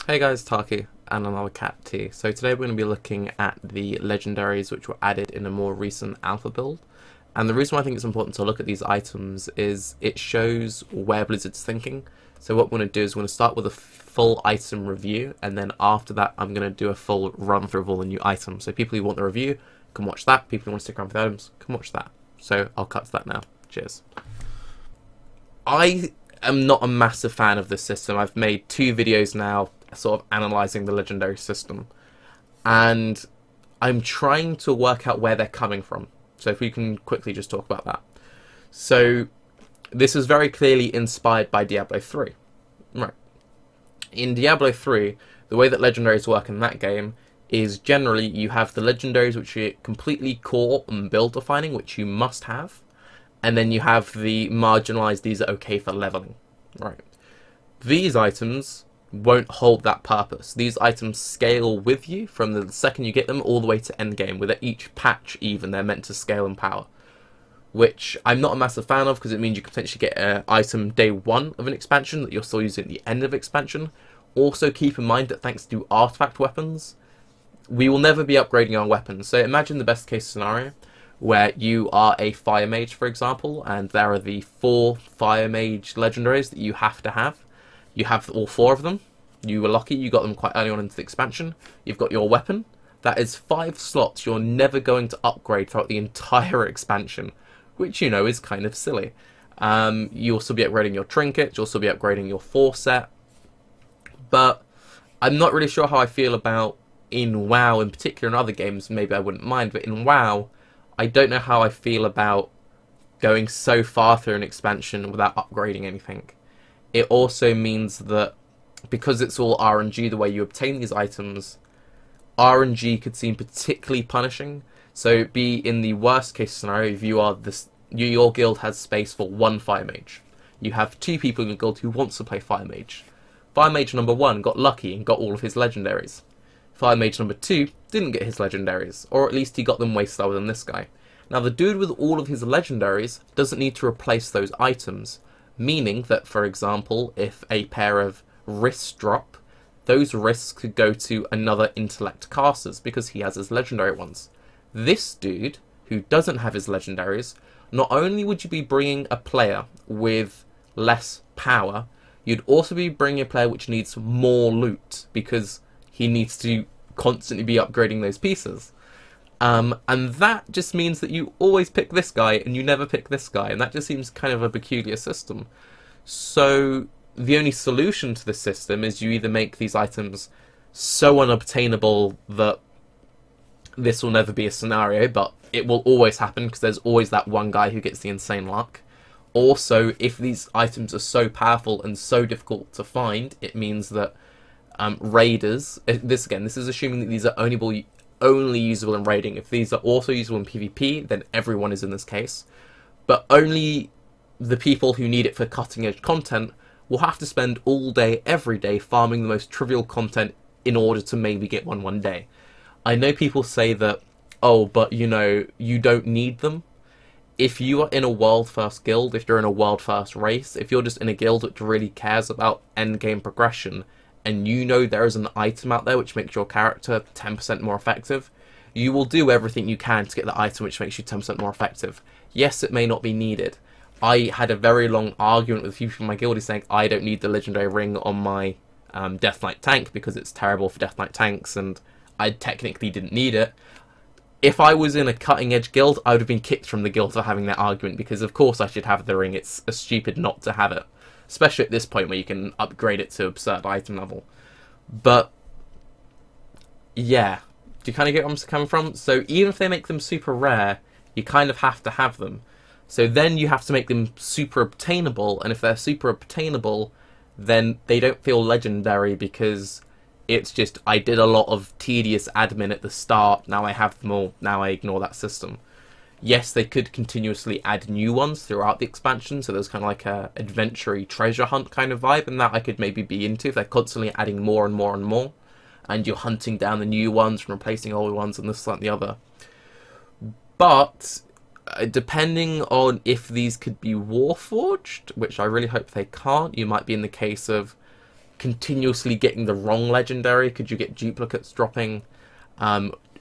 Hey guys, Tarke and another cat tea. So today we're going to be looking at the legendaries which were added in a more recent alpha build. And the reason why I think it's important to look at these items is it shows where Blizzard's thinking. So what we're going to do is we're going to start with a full item review, and then after that I'm going to do a full run through of all the new items. So people who want the review can watch that, people who want to stick around for the items can watch that. So I'll cut to that now. Cheers. I am not a massive fan of this system. I've made 2 videos now sort of analysing the legendary system, and I'm trying to work out where they're coming from. So if we can quickly just talk about that. So this is very clearly inspired by Diablo 3. Right. In Diablo 3, the way that legendaries work in that game is generally you have the legendaries which are completely core and build defining, which you must have, and then you have the marginalized, these are okay for leveling. Right. These items won't hold that purpose. These items scale with you from the second you get them all the way to endgame. With each patch even, they're meant to scale in power, which I'm not a massive fan of, because it means you can potentially get an item day 1 of an expansion that you're still using at the end of expansion. Also keep in mind that thanks to artifact weapons, we will never be upgrading our weapons. So imagine the best case scenario where you are a fire mage, for example, and there are the 4 fire mage legendaries that you have to have. You have all 4 of them. You were lucky, you got them quite early on into the expansion. You've got your weapon. That is 5 slots you're never going to upgrade throughout the entire expansion, which, you know, is kind of silly. You'll also be upgrading your trinkets, you'll also be upgrading your force set. But I'm not really sure how I feel about, in WoW in particular, in other games maybe I wouldn't mind, but in WoW, I don't know how I feel about going so far through an expansion without upgrading anything. It also means that because it's all RNG, the way you obtain these items, RNG could seem particularly punishing. So be in the worst case scenario, if you are this, your guild has space for 1 fire mage. You have 2 people in your guild who wants to play fire mage. Fire mage number 1 got lucky and got all of his legendaries. Fire mage number 2 didn't get his legendaries, or at least he got them way slower than this guy. Now the dude with all of his legendaries doesn't need to replace those items. Meaning that, for example, if a pair of wrists drop, those wrists could go to another intellect casters because he has his legendary ones. This dude, who doesn't have his legendaries, not only would you be bringing a player with less power, you'd also be bringing a player which needs more loot because he needs to constantly be upgrading those pieces. And that just means that you always pick this guy and you never pick this guy, and that just seems kind of a peculiar system. So the only solution to this system is you either make these items so unobtainable that this will never be a scenario, but it will always happen because there's always that one guy who gets the insane luck. Also, if these items are so powerful and so difficult to find, it means that raiders, this is assuming that these are only usable in raiding. If these are also usable in PvP, then everyone is in this case. But only the people who need it for cutting edge content will have to spend all day, every day, farming the most trivial content in order to maybe get one day. I know people say that, oh, but you know, you don't need them. If you are in a world first guild, if you're in a world first race, if you're just in a guild which really cares about endgame progression, and you know there is an item out there which makes your character 10% more effective, you will do everything you can to get the item which makes you 10% more effective. Yes, it may not be needed. I had a very long argument with a few people in my guild saying I don't need the legendary ring on my Death Knight tank because it's terrible for Death Knight tanks, and I technically didn't need it. If I was in a cutting edge guild, I would have been kicked from the guild for having that argument, because of course I should have the ring. It's stupid not to have it. Especially at this point where you can upgrade it to absurd item level. But, yeah. Do you kind of get where I'm coming from? So even if they make them super rare, you kind of have to have them. So then you have to make them super obtainable, and if they're super obtainable, then they don't feel legendary because it's just, I did a lot of tedious admin at the start, now I have them all, now I ignore that system. Yes, they could continuously add new ones throughout the expansion, so there's kind of like a adventure-y treasure hunt kind of vibe, and that I could maybe be into if they're constantly adding more and more and more, and you're hunting down the new ones and replacing old ones and this, that, and the other. But, depending on if these could be warforged, which I really hope they can't, you might be in the case of continuously getting the wrong legendary? Could you get duplicates dropping?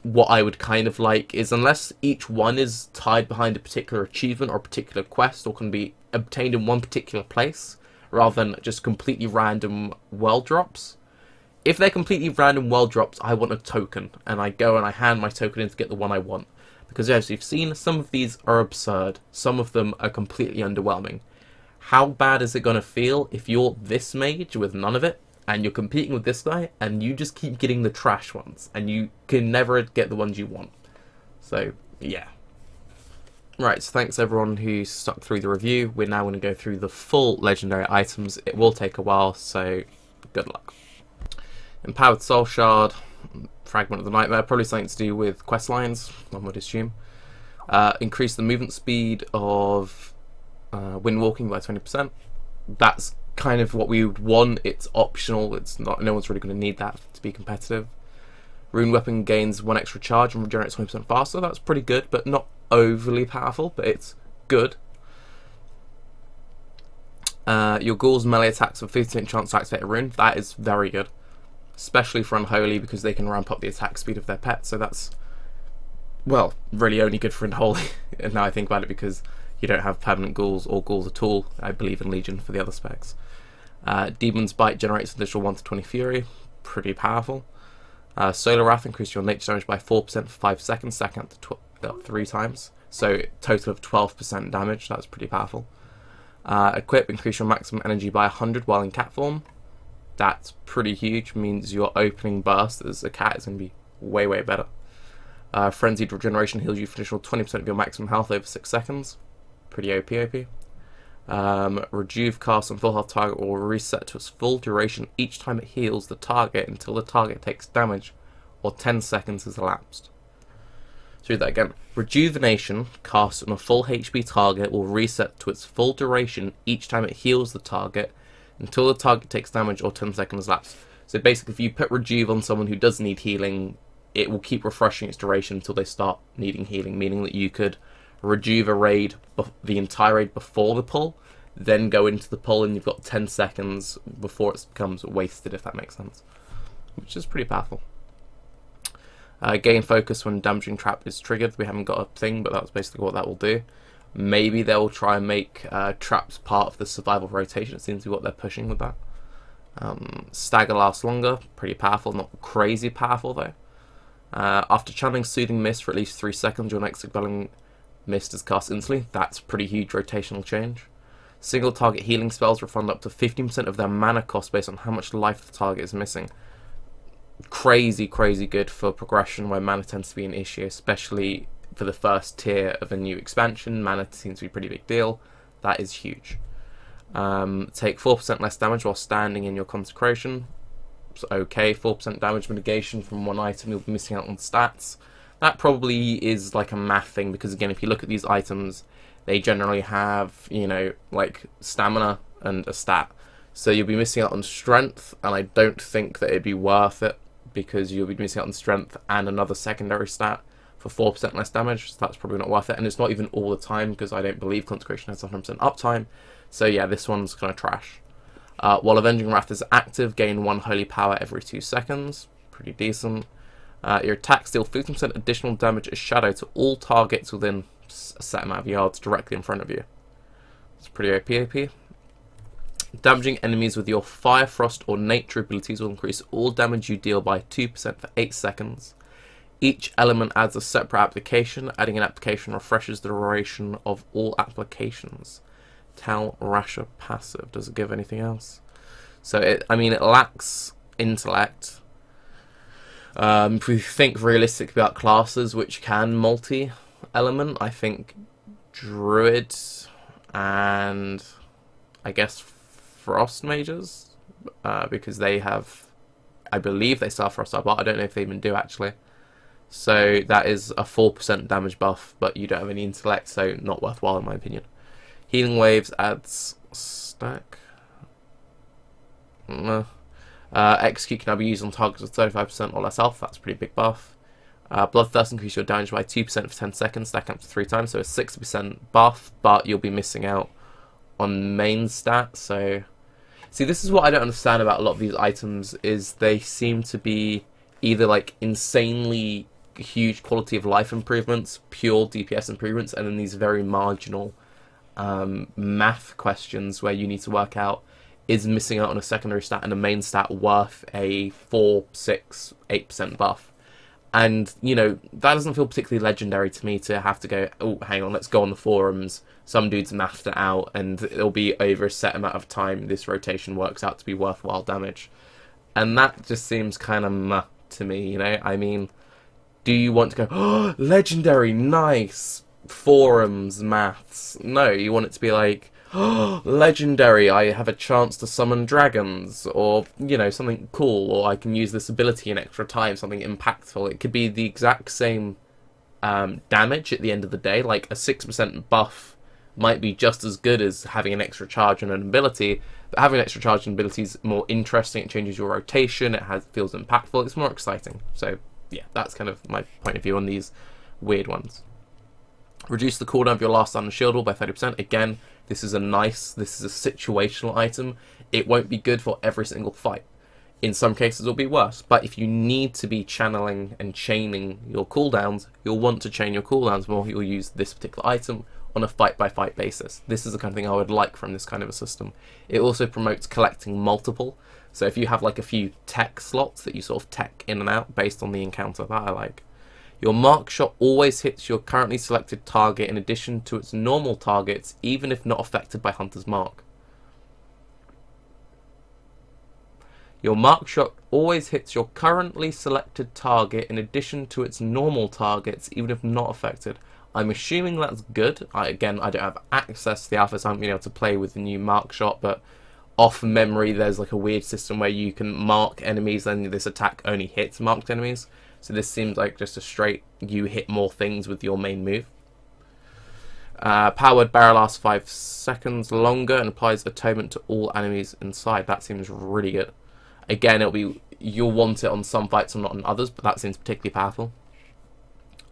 What I would kind of like is, unless each one is tied behind a particular achievement or a particular quest, or can be obtained in one particular place, rather than just completely random world drops. If they're completely random world drops, I want a token, and I go and I hand my token in to get the one I want. Because as you've seen, some of these are absurd, some of them are completely underwhelming. How bad is it going to feel if you're this mage with none of it, and you're competing with this guy, and you just keep getting the trash ones, and you can never get the ones you want? So, yeah. Right, so thanks everyone who stuck through the review. We're now going to go through the full legendary items. It will take a while, so good luck. Empowered Soul Shard, Fragment of the Nightmare, probably something to do with quest lines, one would assume. Increase the movement speed of Wind Walking by 20%. That's kind of what we would want. It's optional. It's not. No one's really going to need that to be competitive. Rune Weapon gains 1 extra charge and regenerates 20% faster. That's pretty good, but not overly powerful. But it's good. Your Ghoul's melee attacks have 50% chance to activate a rune. That is very good, especially for Unholy, because they can ramp up the attack speed of their pet. So that's, well, really only good for Unholy. And now I think about it, because you don't have permanent ghouls or ghouls at all, I believe, in Legion for the other specs. Demon's Bite generates an additional 1 to 20 Fury, pretty powerful. Solar Wrath increases your nature damage by 4% for 5 seconds, stacking up to 3 times. So total of 12% damage, that's pretty powerful. Equip, increase your maximum energy by 100 while in cat form. That's pretty huge, means your opening burst as a cat is going to be way, way better. Frenzied Regeneration heals you for additional 20% of your maximum health over 6 seconds. Pretty OP. Rejuve cast on full health target will reset to its full duration each time it heals the target until the target takes damage or 10 seconds has elapsed. Let's read that again. Rejuvenation cast on a full HP target will reset to its full duration each time it heals the target until the target takes damage or 10 seconds elapsed. So basically, if you put Rejuve on someone who does need healing, it will keep refreshing its duration until they start needing healing, meaning that you could Rejuve a raid, the entire raid before the pull, then go into the pull, and you've got 10 seconds before it becomes wasted, if that makes sense. Which is pretty powerful. Gain focus when damaging trap is triggered. We haven't got a thing, but that's basically what that will do. Maybe they'll try and make traps part of the survival rotation. It seems to be what they're pushing with that. Stagger lasts longer. Pretty powerful, not crazy powerful though. After channeling Soothing Mist for at least 3 seconds, your next expelling Mist is cast instantly. That's pretty huge rotational change. Single target healing spells refund up to 15% of their mana cost based on how much life the target is missing. Crazy, crazy good for progression where mana tends to be an issue, especially for the first tier of a new expansion. Mana seems to be a pretty big deal. That is huge. Take 4% less damage while standing in your consecration. It's okay, 4% damage mitigation from one item, you'll be missing out on stats. That probably is like a math thing, because again, if you look at these items, they generally have, you know, like stamina and a stat. So you'll be missing out on strength, and I don't think that it'd be worth it, because you'll be missing out on strength and another secondary stat for 4% less damage, so that's probably not worth it. And it's not even all the time, because I don't believe Consecration has 100% uptime. So yeah, this one's kind of trash. While Avenging Wrath is active, gain 1 holy power every 2 seconds. Pretty decent. Your attacks deal 15% additional damage as shadow to all targets within a set amount of yards directly in front of you. It's pretty OP. Damaging enemies with your Fire, Frost, or Nature abilities will increase all damage you deal by 2% for 8 seconds. Each element adds a separate application. Adding an application refreshes the duration of all applications. Tal Rasha passive. Does it give anything else? So it lacks intellect. If we think realistically about classes which can multi-element, I think Druid and I guess Frost mages, because they have, I believe they start Frost but I don't know if they even do actually. So that is a 4% damage buff, but you don't have any intellect, so not worthwhile in my opinion. Healing Waves adds stack. Execute can now be used on targets with 35% or less health. That's a pretty big buff. Bloodthirst increases your damage by 2% for 10 seconds, stacking up to 3 times, so a 60% buff, but you'll be missing out on main stat. So See, this is what I don't understand about a lot of these items, is they seem to be either like insanely huge quality of life improvements, pure DPS improvements, and then these very marginal math questions where you need to work out, is missing out on a secondary stat and a main stat worth a 4, 6, 8% buff? And, you know, that doesn't feel particularly legendary to me, to have to go, oh, hang on, let's go on the forums. Some dude's mathed it out, and it'll be over a set amount of time this rotation works out to be worthwhile damage. And that just seems kind of meh to me, you know? I mean, do you want to go, oh, legendary, nice, forums, maths? No, you want it to be like, oh, legendary, I have a chance to summon dragons, or, you know, something cool, or I can use this ability in extra time, something impactful. It could be the exact same damage at the end of the day, like a 6% buff might be just as good as having an extra charge on an ability, but having an extra charge on an ability is more interesting, it changes your rotation, feels impactful, it's more exciting. So, yeah, that's kind of my point of view on these weird ones. Reduce the cooldown of your last stun and shield wall by 30%. Again, this is a situational item. It won't be good for every single fight. In some cases it'll be worse, but if you need to be channeling and chaining your cooldowns, you'll want to chain your cooldowns more, you'll use this particular item on a fight-by-fight basis. This is the kind of thing I would like from this kind of a system. It also promotes collecting multiple, so if you have like a few tech slots that you sort of tech in and out based on the encounter, that I like. Your mark shot always hits your currently selected target in addition to its normal targets, even if not affected by Hunter's Mark. Your mark shot always hits your currently selected target in addition to its normal targets, even if not affected. I'm assuming that's good. Again, I don't have access to the alpha, so I haven't been able to play with the new mark shot, but off memory there's like a weird system where you can mark enemies and this attack only hits marked enemies. So this seems like just a straight, you hit more things with your main move. Powered barrel lasts 5 seconds longer and applies atonement to all enemies inside. That seems really good. Again, you'll want it on some fights and not on others, but that seems particularly powerful.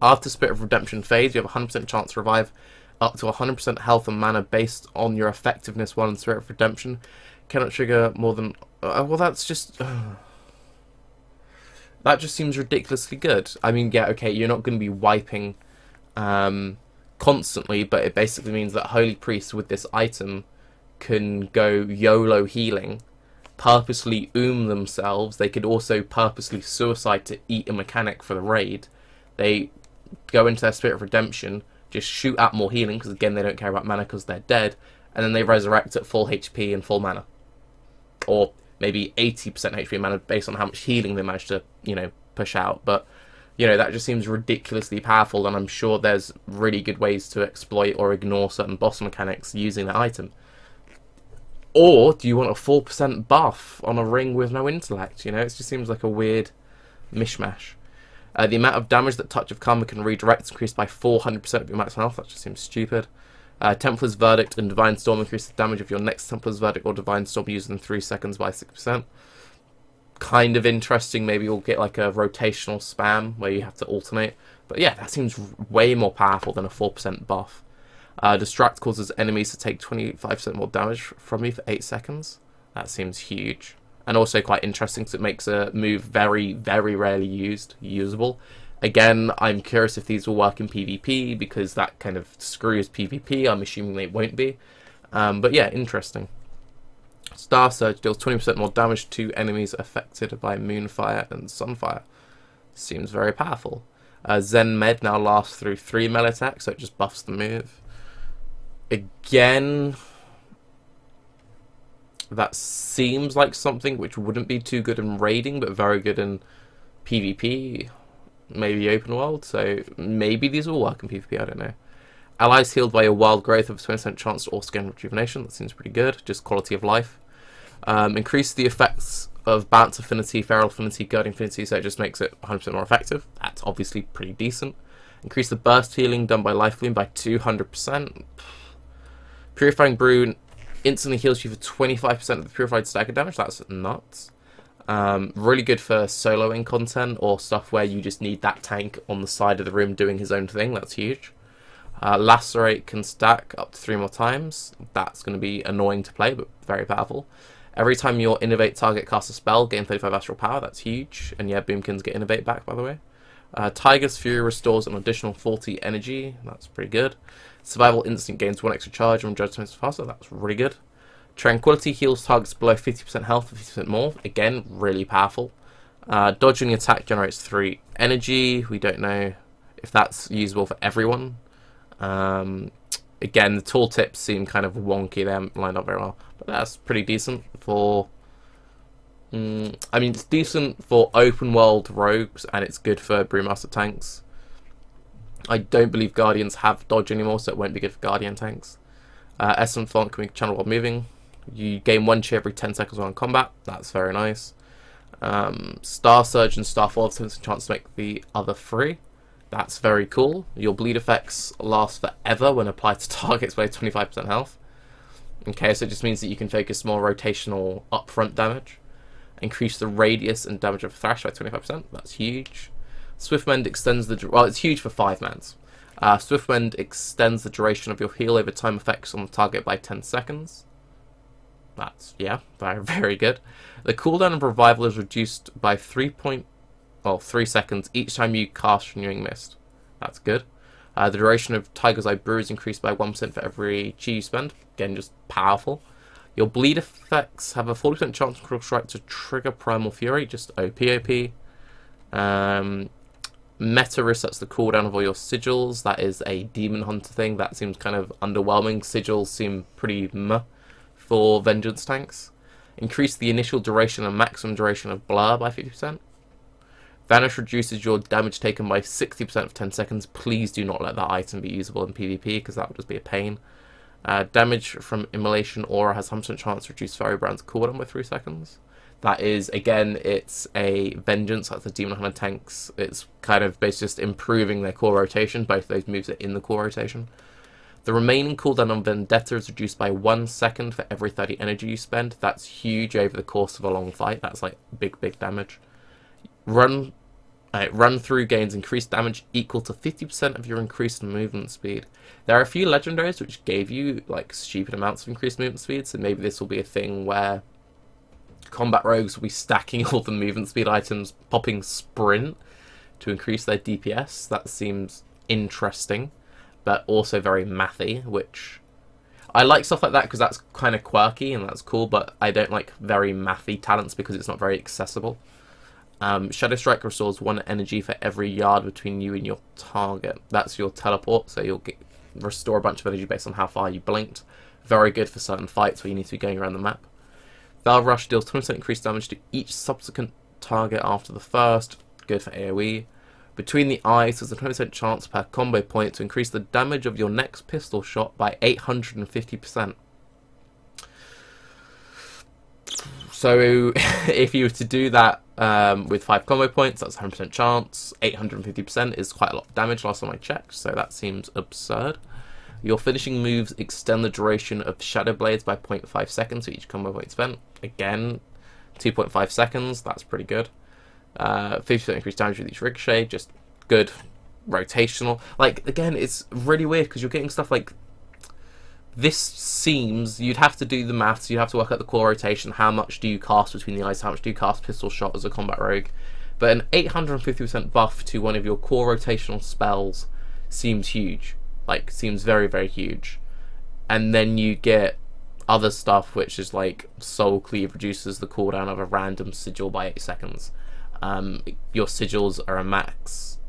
After Spirit of Redemption fades, you have a 100% chance to revive up to 100% health and mana based on your effectiveness while in Spirit of Redemption. Cannot trigger more than... well, that's just... that just seems ridiculously good. I mean, yeah, okay, you're not going to be wiping constantly, but it basically means that Holy Priests with this item can go YOLO healing, purposely themselves. They could also purposely suicide to eat a mechanic for the raid. They go into their Spirit of Redemption, just shoot out more healing, because again, they don't care about mana because they're dead, and then they resurrect at full HP and full mana. Or maybe 80% HP mana based on how much healing they managed to, you know, push out. But, you know, that just seems ridiculously powerful, and I'm sure there's really good ways to exploit or ignore certain boss mechanics using that item. Or do you want a 4% buff on a ring with no intellect? You know, it just seems like a weird mishmash. The amount of damage that Touch of Karma can redirect is increased by 400% of your max health. That just seems stupid. Templar's Verdict and Divine Storm increase the damage of your next Templar's Verdict or Divine Storm used in 3 seconds by 6%. Kind of interesting. Maybe you'll get like a rotational spam where you have to alternate. But yeah, that seems way more powerful than a 4% buff. Distract causes enemies to take 25% more damage from you for 8 seconds. That seems huge. And also quite interesting because it makes a move very, very rarely usable. Again, I'm curious if these will work in PvP, because that kind of screws PvP. I'm assuming they won't be. But yeah, interesting. Star Surge deals 20% more damage to enemies affected by Moonfire and Sunfire. Seems very powerful. Zen Med now lasts through 3 melee attacks, so it just buffs the move. Again, that seems like something which wouldn't be too good in raiding, but very good in PvP. Maybe open world, so maybe these will work in PvP, I don't know. Allies healed by a wild growth of 20% chance to also gain rejuvenation. That seems pretty good, just quality of life. Increase the effects of Balance Affinity, Feral Affinity, Guarding Affinity, so it just makes it 100% more effective. That's obviously pretty decent. Increase the burst healing done by Life Bloom by 200%. Purifying Brew instantly heals you for 25% of the purified stagger damage. That's nuts. Really good for soloing content or stuff where you just need that tank on the side of the room doing his own thing. That's huge. Lacerate can stack up to 3 more times. That's going to be annoying to play, but very powerful. Every time your Innovate target casts a spell, gain 35 astral power. That's huge. And yeah, Boomkins get Innovate back, by the way. Tiger's Fury restores an additional 40 energy. That's pretty good. Survival Instant gains 1 extra charge when Judgment is faster. That's really good. Tranquility heals targets below 50% health for 50% more. Again, really powerful. Dodging attack generates 3 energy. We don't know if that's usable for everyone. Again, the tooltips seem kind of wonky. They haven't lined up very well. But that's pretty decent for... I mean, it's decent for open world rogues, and it's good for Brewmaster tanks. I don't believe Guardians have dodge anymore, so it won't be good for Guardian tanks. Essence Font can be channeled while moving. You gain 1 chi every 10 seconds while in combat. That's very nice. Star Surge and Starfall have a chance to make the other 3. That's very cool. Your bleed effects last forever when applied to targets below 25% health. Okay, so it just means that you can focus more rotational upfront damage. Increase the radius and damage of Thrash by 25%. That's huge. Swiftmend extends the... Well, it's huge for 5-mans. Swiftmend extends the duration of your heal over time effects on the target by 10 seconds. That's, yeah, very, very good. The cooldown of Revival is reduced by 3 seconds each time you cast Renewing Mist. That's good. The duration of Tiger's Eye Brew is increased by 1% for every chi you spend. Again, just powerful. Your bleed effects have a 40% chance of Critical Strike to trigger Primal Fury, just OP. Meta resets the cooldown of all your sigils. That is a Demon Hunter thing. That seems kind of underwhelming. Sigils seem pretty meh for Vengeance tanks. Increase the initial duration and maximum duration of Blur by 50%. Vanish reduces your damage taken by 60% for 10 seconds. Please do not let that item be usable in PvP, because that would just be a pain. Damage from Immolation Aura has 100% chance to reduce Fairybrand's cooldown by 3 seconds. That is, again, it's a Vengeance, that's the Demon Hunter tanks. It's kind of basically just improving their core rotation. Both of those moves are in the core rotation. The remaining cooldown on Vendetta is reduced by 1 second for every 30 energy you spend. That's huge over the course of a long fight. That's like big, big damage. Run through gains increased damage equal to 50% of your increased movement speed. There are a few legendaries which gave you like stupid amounts of increased movement speed, so maybe this will be a thing where combat rogues will be stacking all the movement speed items, popping sprint to increase their DPS. That seems interesting, but also very mathy, which I like stuff like that because that's kind of quirky and that's cool, but I don't like very mathy talents because it's not very accessible. Shadow Strike restores 1 energy for every yard between you and your target. That's your teleport, so you'll restore a bunch of energy based on how far you blinked. Very good for certain fights where you need to be going around the map. Valve Rush deals 20% increased damage to each subsequent target after the first. Good for AoE. Between the Eyes, there's a 20% chance per combo point to increase the damage of your next pistol shot by 850%. So if you were to do that with 5 combo points, that's 100% chance. 850% is quite a lot of damage last time I checked, so that seems absurd. Your finishing moves extend the duration of Shadow Blades by 0.5 seconds for each combo point spent. Again, 2.5 seconds, that's pretty good. 50% increased damage with each ricochet, just good. Rotational. Like, again, it's really weird because you're getting stuff like... This seems, you'd have to do the maths, you'd have to work out the core rotation, how much do you cast between the eyes, how much do you cast pistol shot as a combat rogue. But an 850% buff to one of your core rotational spells seems huge. Like, seems very, very huge. And then you get other stuff, which is like Soul Cleave reduces the cooldown of a random sigil by 8 seconds. Your sigils are a max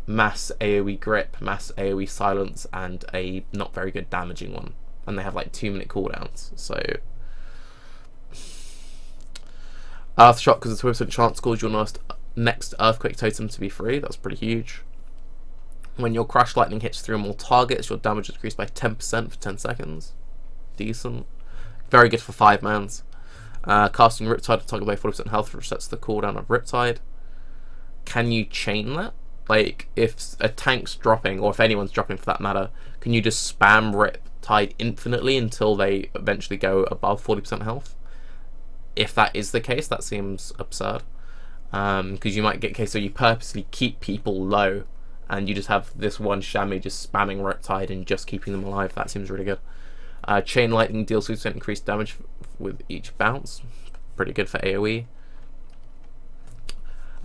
mass AoE grip, mass AoE silence, and a not very good damaging one. And they have like 2-minute cooldowns. So Earthshock has a 20% chance to cause your next Earthquake totem to be free. That's pretty huge. When your Crash Lightning hits 3 or more targets, your damage is increased by 10% for 10 seconds. Decent. Very good for 5-mans. Casting Riptide to target by 40% health resets the cooldown of Riptide. Can you chain that? Like, if a tank's dropping, or if anyone's dropping for that matter, can you just spam Riptide infinitely until they eventually go above 40% health? If that is the case, that seems absurd. Because you might get a case where you purposely keep people low, and you just have this one chamois just spamming Riptide and just keeping them alive. That seems really good. Chain Lightning deals 2% increased damage with each bounce. Pretty good for AoE.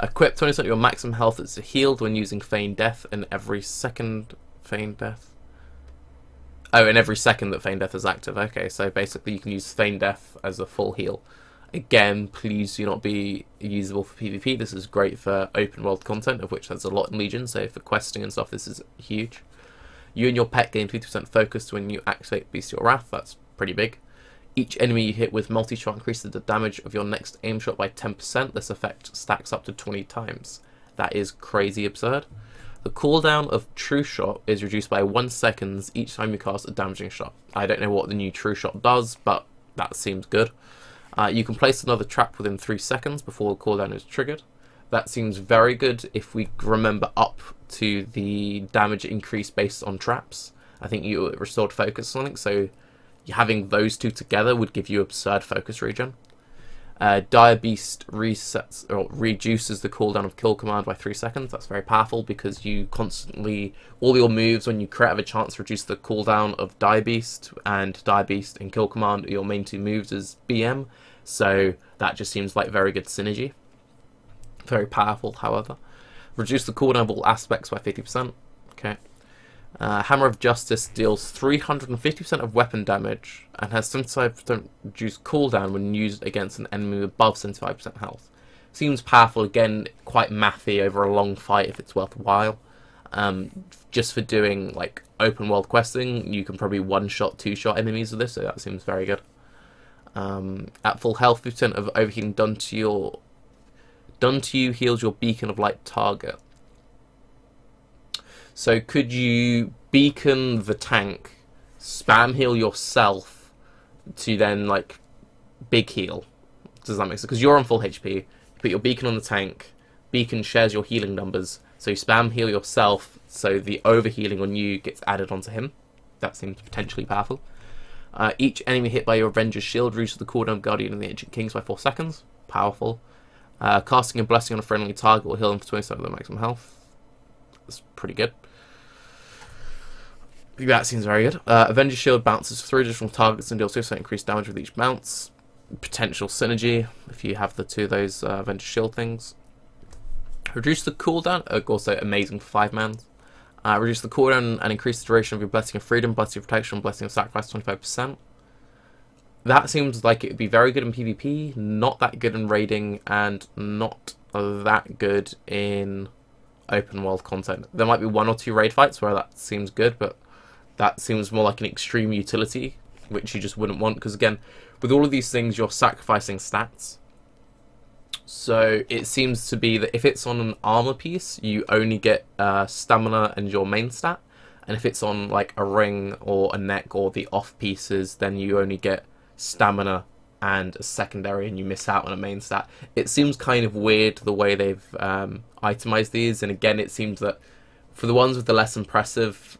Equip 20% of your maximum health is healed when using Feign Death, and every second Feign Death. Oh, and every second that Feign Death is active. Okay, so basically you can use Feign Death as a full heal. Again, please do not be usable for PvP. This is great for open world content, of which there's a lot in Legion, so for questing and stuff, this is huge. You and your pet gain 50% focus when you activate Bestial Wrath. That's pretty big. Each enemy you hit with multi-shot increases the damage of your next aim shot by 10%. This effect stacks up to 20 times. That is crazy absurd. The cooldown of True Shot is reduced by 1 second each time you cast a damaging shot. I don't know what the new True Shot does, but that seems good. You can place another trap within 3 seconds before the cooldown is triggered. That seems very good if we remember up to the damage increase based on traps. I think you restored focus or something, so having those two together would give you absurd focus regen. Dire Beast resets or reduces the cooldown of Kill Command by 3 seconds. That's very powerful because you constantly, all your moves when you crit have a chance to reduce the cooldown of Dire Beast, and Dire Beast and Kill Command are your main 2 moves as BM, so that just seems like very good synergy. Very powerful, however. Reduce the cooldown of all aspects by 50%. Okay. Hammer of Justice deals 350% of weapon damage and has 75% reduced cooldown when used against an enemy above 75% health. Seems powerful, again, quite mathy over a long fight if it's worthwhile. Just for doing like open world questing, you can probably 1-shot, 2-shot enemies with this, so that seems very good. At full health, 50% of overhealing done to you heals your Beacon of Light target. So could you beacon the tank, spam heal yourself to then like big heal? Does that make sense? Because you're on full HP, you put your beacon on the tank, beacon shares your healing numbers, so you spam heal yourself so the overhealing on you gets added onto him. That seems potentially powerful. Each enemy hit by your Avenger's Shield reduces the cooldown of Guardian and the Ancient Kings by 4 seconds. Powerful. Casting a Blessing on a friendly target will heal them for 20% of their maximum health. That's pretty good. That seems very good. Avenger's Shield bounces 3 additional targets and deals 2% increased damage with each bounce. Potential synergy if you have the 2 of those Avenger's Shield things. Reduce the cooldown, also amazing for 5-mans. Reduce the cooldown and increase the duration of your Blessing of Freedom, Blessing of Protection, and Blessing of Sacrifice 25%. That seems like it would be very good in PvP, not that good in raiding, and not that good in open world content. There might be 1 or 2 raid fights where that seems good, but that seems more like an extreme utility, which you just wouldn't want, because again, with all of these things, you're sacrificing stats. So it seems to be that if it's on an armor piece, you only get stamina and your main stat, and if it's on like a ring or a neck or the off pieces, then you only get stamina and a secondary, and you miss out on a main stat. It seems kind of weird the way they've itemized these, and again, it seems that for the ones with the less impressive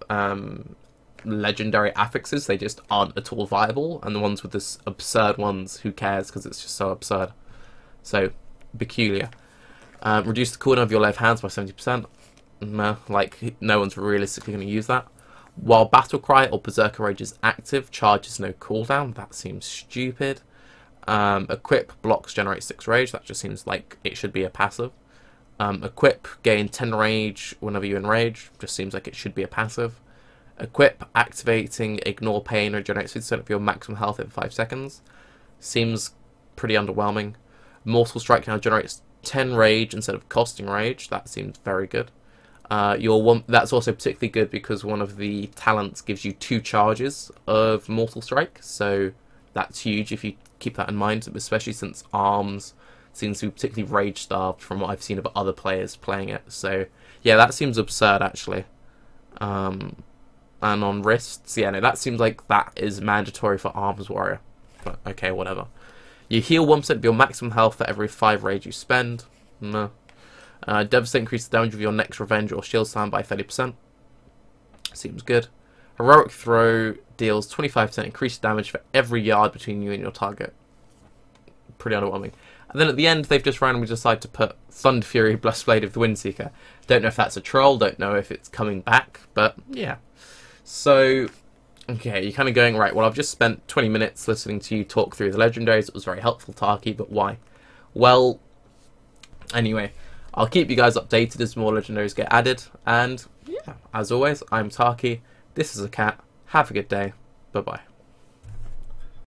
legendary affixes, they just aren't at all viable, and the ones with this absurd ones, who cares, because it's just so absurd. So peculiar. Reduce the cooldown of your left hands by 70%. Like, no one's realistically going to use that. While Battle Cry or Berserker Rage is active, charge is no cooldown. That seems stupid. Equip blocks generate 6 rage. That just seems like it should be a passive. Equip gain 10 rage whenever you enrage. Just seems like it should be a passive. Equip activating Ignore Pain regenerates 50% of your maximum health in 5 seconds. Seems pretty underwhelming. Mortal Strike now generates 10 rage instead of costing rage. That seems very good. That's also particularly good because one of the talents gives you 2 charges of Mortal Strike, so that's huge if you keep that in mind, especially since Arms seems to be particularly rage starved from what I've seen of other players playing it. So yeah, that seems absurd actually. And on wrists, yeah, no, that seems like that is mandatory for Arms Warrior. But okay, whatever. You heal 1% of your maximum health for every 5 rage you spend. No. Devastate increases the damage of your next revenge or shield slam by 30%. Seems good. Heroic Throw deals 25% increased damage for every yard between you and your target. Pretty underwhelming. And then at the end, they've just randomly decided to put Thunder Fury, Blessed Blade of the Windseeker. Don't know if that's a troll, don't know if it's coming back, but yeah. So, Okay, you're kind of going, right, well, I've just spent 20 minutes listening to you talk through the Legendaries. It was very helpful, Tarke, but why? Well, anyway, I'll keep you guys updated as more Legendaries get added. And, yeah, as always, I'm Tarke. This is a cat. Have a good day. Bye-bye.